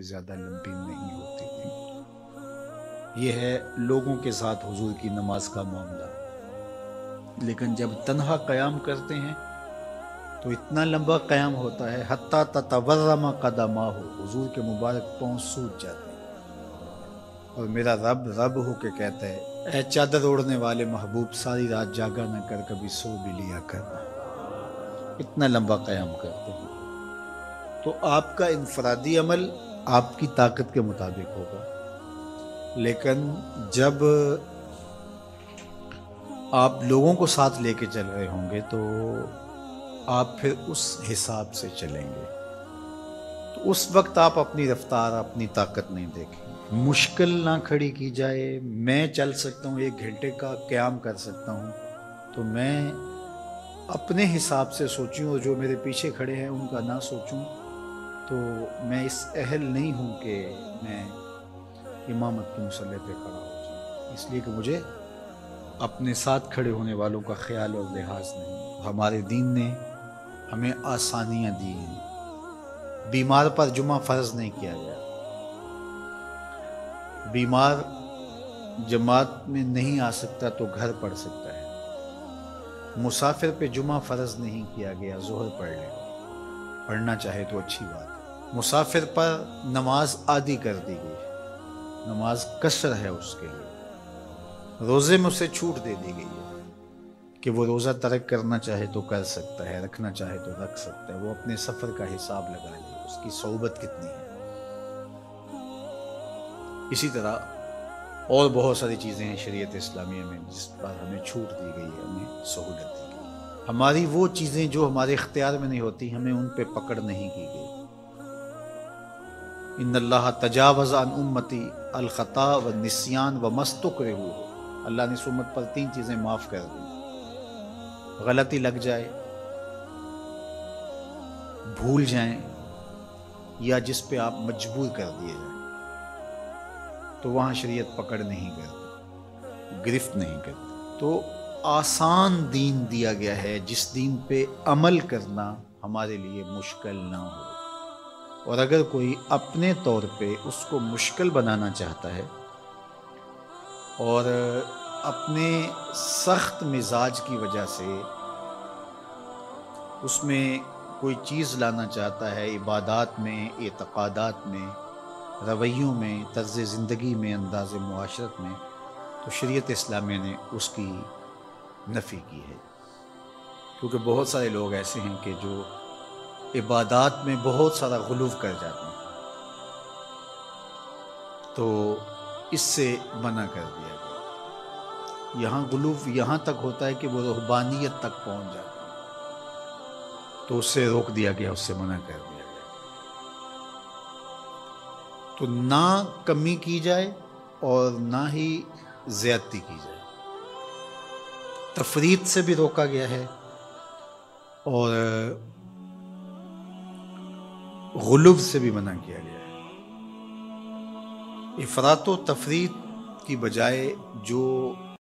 زیادہ لمبی نہیں ہوتی تھی۔ یہ ہے لوگوں کے ساتھ حضور کی نماز کا معاملہ، لیکن جب تنہا قیام کرتے ہیں تو اتنا لمبا قیام ہوتا ہے حتیٰ تتورم قدماہ، حضور کے مبارک پاؤں سوج جاتے ہیں، اور میرا رب رب ہو کے کہتا ہے اے چادر اوڑھنے والے محبوب، ساری رات جاگا نہ کر، کبھی سو بھی لیا کرنا۔ اتنا لمبا قیام کرتے ہیں۔ تو آپ کا انفرادی عمل آپ کی طاقت کے مطابق ہوگا، لیکن جب آپ لوگوں کو ساتھ لے کے چل رہے ہوں گے تو آپ پھر اس حساب سے چلیں گے، تو اس وقت آپ اپنی رفتار، اپنی طاقت نہیں دیکھیں۔ مشکل نہ کھڑی کی جائے۔ میں چل سکتا ہوں، 1 گھنٹے کا قیام کر سکتا ہوں، تو میں اپنے حساب سے سوچوں اور جو میرے پیچھے کھڑے ہیں ان کا نہ سوچوں، تو میں اس اہل نہیں ہوں کہ میں امامت کے مصلی پہ کھڑا ہو جاؤں، اس لیے کہ مجھے اپنے ساتھ کھڑے ہونے والوں کا خیال اور لحاظ نہیں۔ ہمارے دین نے ہمیں آسانیاں دی ہیں۔ بیمار پر جمعہ فرض نہیں کیا گیا، بیمار جماعت میں نہیں آ سکتا تو گھر پڑھ سکتا ہے۔ مسافر پہ جمعہ فرض نہیں کیا گیا، ظہر پڑھ لے، پڑھنا چاہے تو اچھی بات ہے۔ مسافر پر نماز عادی کر دی گئی، نماز قصر ہے اس کے لیے۔ روزے میں اسے چھوٹ دے دی گئی ہے کہ وہ روزہ ترک کرنا چاہے تو کر سکتا ہے، رکھنا چاہے تو رکھ سکتا ہے، وہ اپنے سفر کا حساب لگا لے، اس کی صحبت کتنی ہے۔ اسی طرح اور بہت ساری چیزیں ہیں شریعت اسلامیہ میں جس پر ہمیں چھوٹ دی گئی ہے، ہمیں سہولت دی گئی ہے۔ ہماری وہ چیزیں جو ہمارے اختیار میں نہیں ہوتی، ہمیں ان پہ پکڑ نہیں کی گئی۔ ان اللہ تجاوز عن امتی الخطا والنسیان وما استکرہوا، اللہ نے اس امت پر 3 چیزیں معاف کر دی: غلطی لگ جائے، بھول جائیں، یا جس پہ آپ مجبور کر دیے جائیں، تو وہاں شریعت پکڑ نہیں کرتی، گرفت نہیں کرتی۔ تو آسان دین دیا گیا ہے جس دین پہ عمل کرنا ہمارے لیے مشکل نہ ہو، اور اگر کوئی اپنے طور پہ اس کو مشکل بنانا چاہتا ہے اور اپنے سخت مزاج کی وجہ سے اس میں کوئی چیز لانا چاہتا ہے، عبادات میں، اعتقادات میں، رویوں میں، طرز زندگی میں، انداز معاشرت میں، تو شریعت اسلامیہ نے اس کی نفی کی ہے۔ کیونکہ بہت سارے لوگ ایسے ہیں کہ جو عبادات میں بہت سارا غلو کر جاتے ہیں، تو اس سے منع کر دیا گیا۔ یہاں غلو یہاں تک ہوتا ہے کہ وہ رہبانیت تک پہنچ جاتا ہے، تو اس سے روک دیا گیا، اس سے منع کر دیا گیا۔ تو نہ کمی کی جائے اور نہ ہی زیادتی کی جائے۔ تفریط سے بھی روکا گیا ہے اور غلو سے بھی منع کیا گیا ہے۔ افراط و تفریط کی بجائے جو